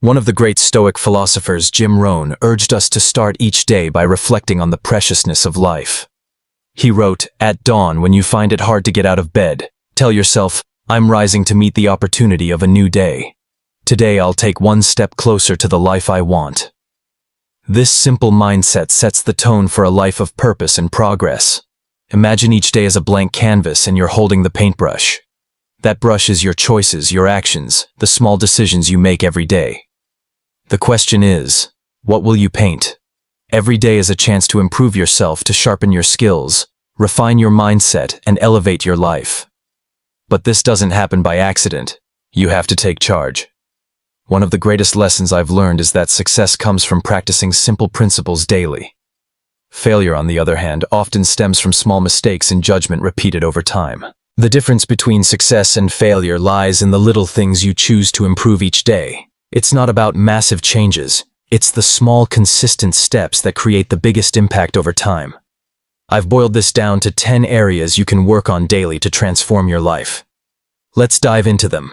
One of the great Stoic philosophers, Rohn, urged us to start each day by reflecting on the preciousness of life. He wrote, "At dawn, when you find it hard to get out of bed, tell yourself, I'm rising to meet the opportunity of a new day. Today I'll take one step closer to the life I want." This simple mindset sets the tone for a life of purpose and progress. Imagine each day as a blank canvas and you're holding the paintbrush. That brush is your choices, your actions, the small decisions you make every day. The question is, what will you paint? Every day is a chance to improve yourself, to sharpen your skills, refine your mindset, and elevate your life. But this doesn't happen by accident. You have to take charge. One of the greatest lessons I've learned is that success comes from practicing simple principles daily. Failure, on the other hand, often stems from small mistakes and judgment repeated over time. The difference between success and failure lies in the little things you choose to improve each day. It's not about massive changes. It's the small, consistent steps that create the biggest impact over time. I've boiled this down to 10 areas you can work on daily to transform your life. Let's dive into them.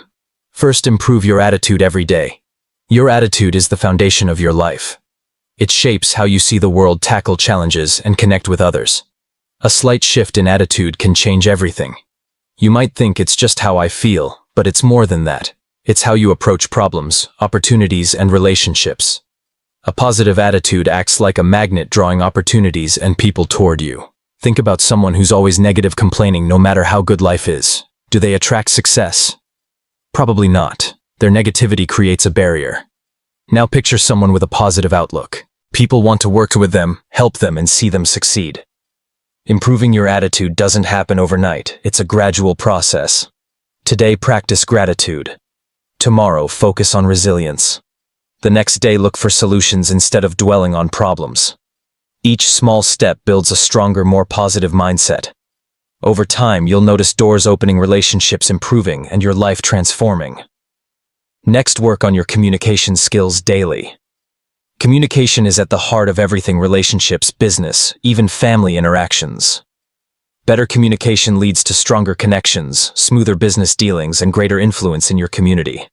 First, improve your attitude every day. Your attitude is the foundation of your life. It shapes how you see the world, tackle challenges, and connect with others. A slight shift in attitude can change everything. You might think it's just how I feel, but it's more than that. It's how you approach problems, opportunities, and relationships. A positive attitude acts like a magnet, drawing opportunities and people toward you. Think about someone who's always negative, complaining no matter how good life is. Do they attract success? Probably not. Their negativity creates a barrier. Now picture someone with a positive outlook. People want to work with them, help them, and see them succeed. Improving your attitude doesn't happen overnight. It's a gradual process. Today, practice gratitude. Tomorrow, focus on resilience. The next day, look for solutions instead of dwelling on problems. Each small step builds a stronger, more positive mindset. Over time, you'll notice doors opening, relationships improving, and your life transforming. Next, work on your communication skills daily. Communication is at the heart of everything: relationships, business, even family interactions. Better communication leads to stronger connections, smoother business dealings, and greater influence in your community.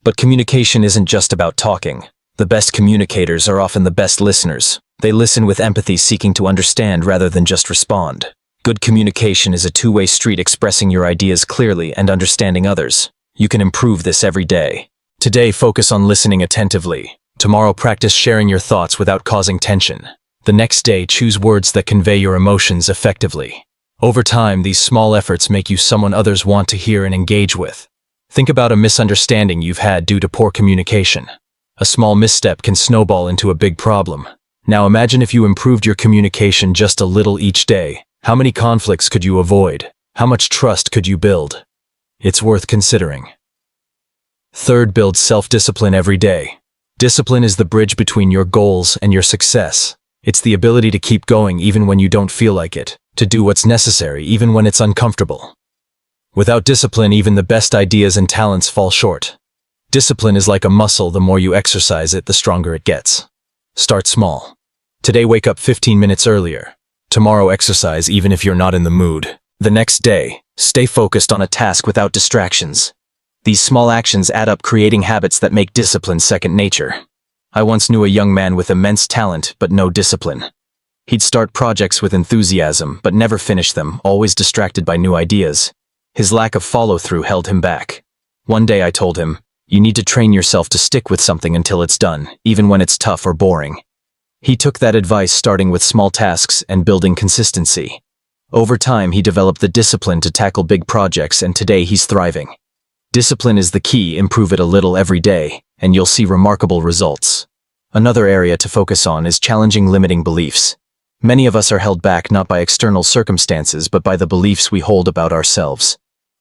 But communication isn't just about talking. The best communicators are often the best listeners. They listen with empathy, seeking to understand rather than just respond. Good communication is a two-way street, expressing your ideas clearly and understanding others. You can improve this every day. Today, focus on listening attentively. Tomorrow, practice sharing your thoughts without causing tension. The next day, choose words that convey your emotions effectively. Over time, these small efforts make you someone others want to hear and engage with. Think about a misunderstanding you've had due to poor communication. A small misstep can snowball into a big problem. Now imagine if you improved your communication just a little each day. How many conflicts could you avoid? How much trust could you build? It's worth considering. Third, build self-discipline every day. Discipline is the bridge between your goals and your success. It's the ability to keep going even when you don't feel like it, to do what's necessary even when it's uncomfortable. Without discipline, even the best ideas and talents fall short. Discipline is like a muscle. The more you exercise it, the stronger it gets. Start small. Today, wake up 15 minutes earlier. Tomorrow, exercise even if you're not in the mood. The next day, stay focused on a task without distractions. These small actions add up, creating habits that make discipline second nature. I once knew a young man with immense talent but no discipline. He'd start projects with enthusiasm but never finish them, always distracted by new ideas. His lack of follow-through held him back. One day I told him, "You need to train yourself to stick with something until it's done, even when it's tough or boring." He took that advice, starting with small tasks and building consistency. Over time, he developed the discipline to tackle big projects, and today he's thriving. Discipline is the key. Improve it a little every day, and you'll see remarkable results. Another area to focus on is challenging limiting beliefs. Many of us are held back not by external circumstances but by the beliefs we hold about ourselves.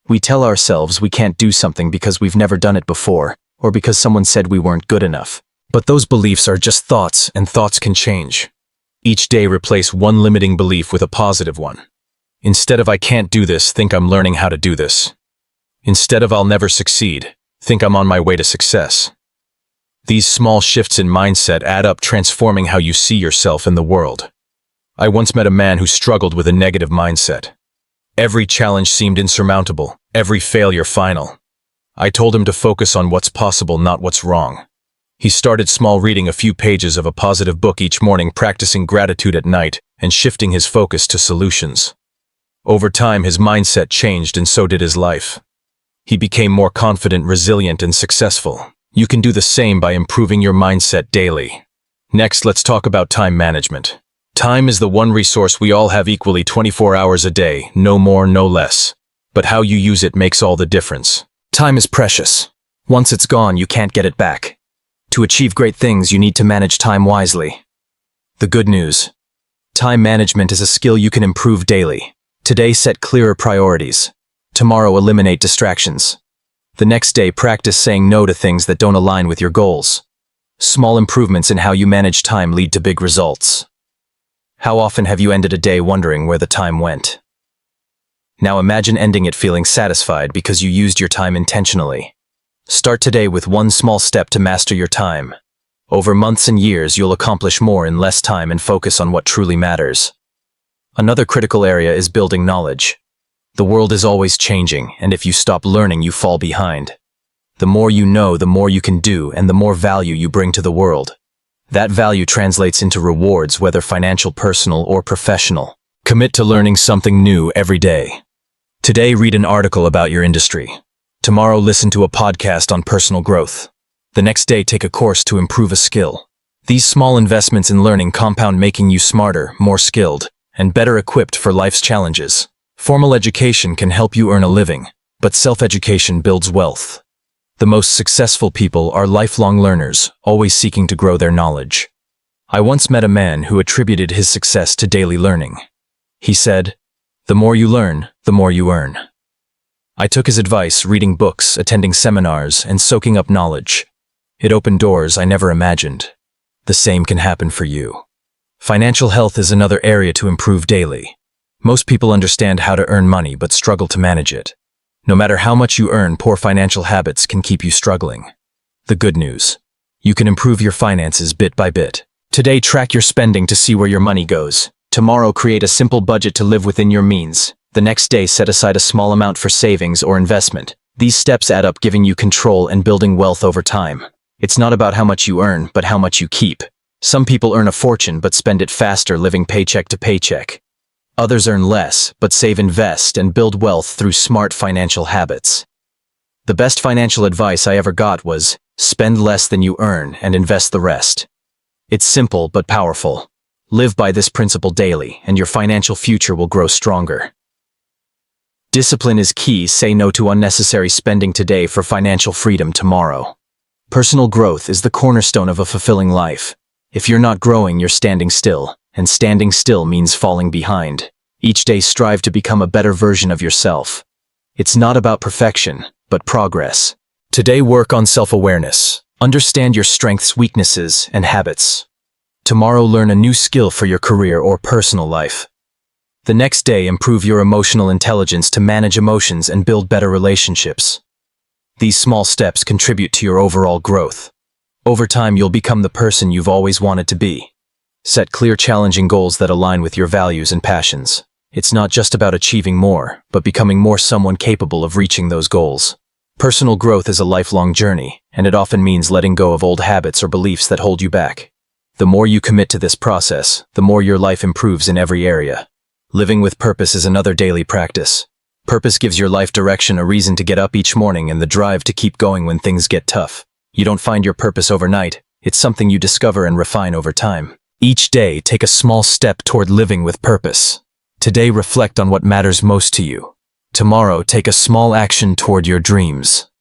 We tell ourselves we can't do something because we've never done it before, or because someone said we weren't good enough. But those beliefs are just thoughts, and thoughts can change. Each day, replace one limiting belief with a positive one. Instead of "I can't do this," think "I'm learning how to do this." Instead of "I'll never succeed," think "I'm on my way to success." These small shifts in mindset add up, transforming how you see yourself in the world. I once met a man who struggled with a negative mindset. Every challenge seemed insurmountable, every failure final. I told him to focus on what's possible, not what's wrong. He started small, reading a few pages of a positive book each morning, practicing gratitude at night, and shifting his focus to solutions. Over time, his mindset changed, and so did his life. He became more confident, resilient, and successful. You can do the same by improving your mindset daily. Next, let's talk about time management. Time is the one resource we all have equally, 24 hours a day, no more, no less. But how you use it makes all the difference. Time is precious. Once it's gone, you can't get it back. To achieve great things, you need to manage time wisely. The good news: time management is a skill you can improve daily. Today, set clearer priorities. Tomorrow, eliminate distractions. The next day, practice saying no to things that don't align with your goals. Small improvements in how you manage time lead to big results. How often have you ended a day wondering where the time went? Now imagine ending it feeling satisfied because you used your time intentionally. Start today with one small step to master your time. Over months and years, you'll accomplish more in less time and focus on what truly matters. Another critical area is building knowledge. The world is always changing, and if you stop learning, you fall behind. The more you know, the more you can do, and the more value you bring to the world. That value translates into rewards, whether financial, personal, or professional. Commit to learning something new every day. Today, read an article about your industry. Tomorrow, listen to a podcast on personal growth. The next day, take a course to improve a skill. These small investments in learning compound, making you smarter, more skilled, and better equipped for life's challenges. Formal education can help you earn a living, but self-education builds wealth. The most successful people are lifelong learners, always seeking to grow their knowledge. I once met a man who attributed his success to daily learning. He said, "The more you learn, the more you earn." I took his advice, reading books, attending seminars, and soaking up knowledge. It opened doors I never imagined. The same can happen for you. Financial health is another area to improve daily. Most people understand how to earn money but struggle to manage it. No matter how much you earn, poor financial habits can keep you struggling. The good news: you can improve your finances bit by bit. Today, track your spending to see where your money goes. Tomorrow, create a simple budget to live within your means. The next day, set aside a small amount for savings or investment. These steps add up, giving you control and building wealth over time. It's not about how much you earn, but how much you keep. Some people earn a fortune but spend it faster, living paycheck to paycheck. Others earn less, but save, invest, and build wealth through smart financial habits. The best financial advice I ever got was, spend less than you earn and invest the rest. It's simple but powerful. Live by this principle daily, and your financial future will grow stronger. Discipline is key. Say no to unnecessary spending today for financial freedom tomorrow. Personal growth is the cornerstone of a fulfilling life. If you're not growing, you're standing still, and standing still means falling behind. Each day, strive to become a better version of yourself. It's not about perfection, but progress. Today, work on self-awareness. Understand your strengths, weaknesses, and habits. Tomorrow, learn a new skill for your career or personal life. The next day, improve your emotional intelligence to manage emotions and build better relationships. These small steps contribute to your overall growth. Over time, you'll become the person you've always wanted to be. Set clear, challenging goals that align with your values and passions. It's not just about achieving more, but becoming more, someone capable of reaching those goals. Personal growth is a lifelong journey, and it often means letting go of old habits or beliefs that hold you back. The more you commit to this process, the more your life improves in every area. Living with purpose is another daily practice. Purpose gives your life direction, a reason to get up each morning, and the drive to keep going when things get tough. You don't find your purpose overnight. It's something you discover and refine over time. Each day, take a small step toward living with purpose. Today, reflect on what matters most to you. Tomorrow, take a small action toward your dreams.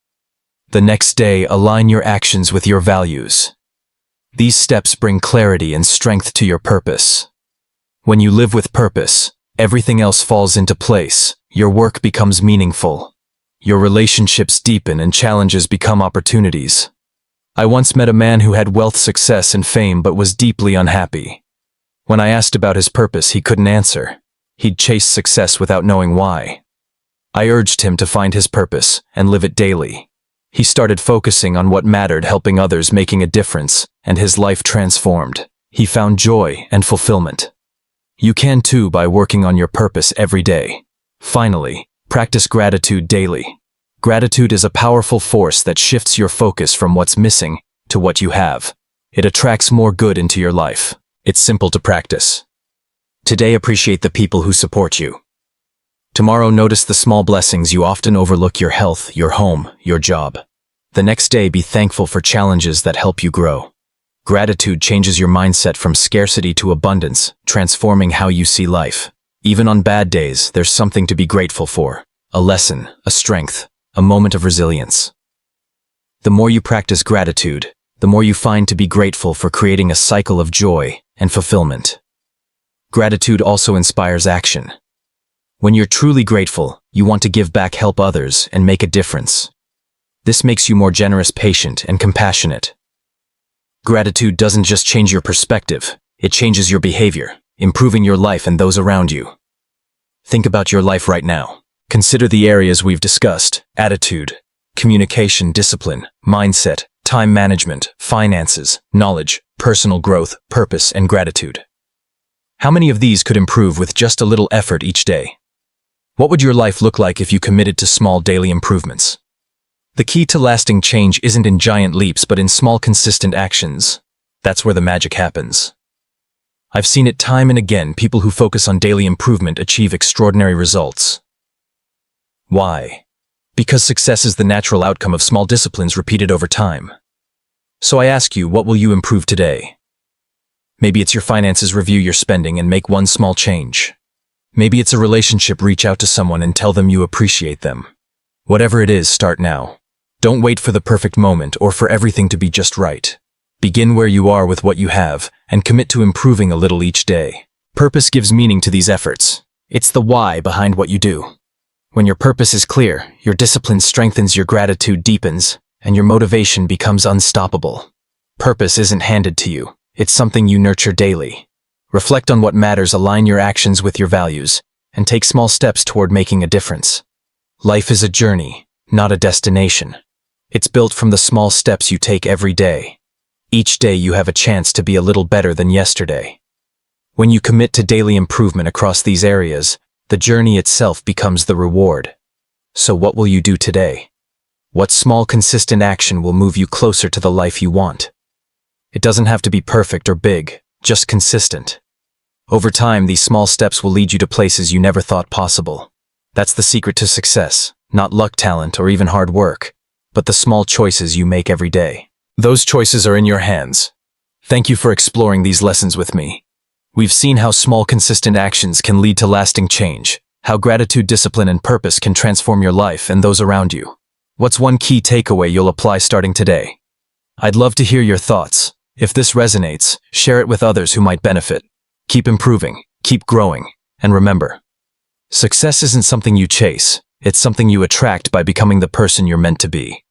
The next day, align your actions with your values. These steps bring clarity and strength to your purpose. When you live with purpose, everything else falls into place. Your work becomes meaningful. Your relationships deepen and challenges become opportunities. I once met a man who had wealth, success, and fame but was deeply unhappy. When I asked about his purpose, he couldn't answer. He'd chased success without knowing why. I urged him to find his purpose and live it daily. He started focusing on what mattered, helping others, making a difference, and his life transformed. He found joy and fulfillment. You can too by working on your purpose every day. Finally, practice gratitude daily. Gratitude is a powerful force that shifts your focus from what's missing to what you have. It attracts more good into your life. It's simple to practice. Today, appreciate the people who support you. Tomorrow, notice the small blessings you often overlook: your health, your home, your job. The next day, be thankful for challenges that help you grow. Gratitude changes your mindset from scarcity to abundance, transforming how you see life. Even on bad days, there's something to be grateful for. A lesson, a strength, a moment of resilience. The more you practice gratitude, the more you find to be grateful for, creating a cycle of joy and fulfillment. Gratitude also inspires action. When you're truly grateful, you want to give back, help others, and make a difference. This makes you more generous, patient, and compassionate. Gratitude doesn't just change your perspective, it changes your behavior, improving your life and those around you. Think about your life right now. Consider the areas we've discussed: attitude, communication, discipline, mindset, time management, finances, knowledge, personal growth, purpose, and gratitude. How many of these could improve with just a little effort each day? What would your life look like if you committed to small daily improvements? The key to lasting change isn't in giant leaps, but in small, consistent actions. That's where the magic happens. I've seen it time and again: people who focus on daily improvement achieve extraordinary results. Why? Because success is the natural outcome of small disciplines repeated over time. So I ask you, what will you improve today? Maybe it's your finances: review your spending and make one small change. Maybe it's a relationship: reach out to someone and tell them you appreciate them. Whatever it is, start now. Don't wait for the perfect moment or for everything to be just right. Begin where you are with what you have and commit to improving a little each day. Purpose gives meaning to these efforts. It's the why behind what you do. When your purpose is clear, your discipline strengthens, your gratitude deepens, and your motivation becomes unstoppable. Purpose isn't handed to you. It's something you nurture daily. Reflect on what matters, align your actions with your values, and take small steps toward making a difference. Life is a journey, not a destination. It's built from the small steps you take every day. Each day you have a chance to be a little better than yesterday. When you commit to daily improvement across these areas, the journey itself becomes the reward. So what will you do today? What small, consistent action will move you closer to the life you want? It doesn't have to be perfect or big, just consistent. Over time, these small steps will lead you to places you never thought possible. That's the secret to success, not luck, talent, or even hard work, but the small choices you make every day. Those choices are in your hands. Thank you for exploring these lessons with me. We've seen how small, consistent actions can lead to lasting change, how gratitude, discipline, and purpose can transform your life and those around you. What's one key takeaway you'll apply starting today? I'd love to hear your thoughts. If this resonates, share it with others who might benefit. Keep improving, keep growing, and remember, success isn't something you chase, it's something you attract by becoming the person you're meant to be.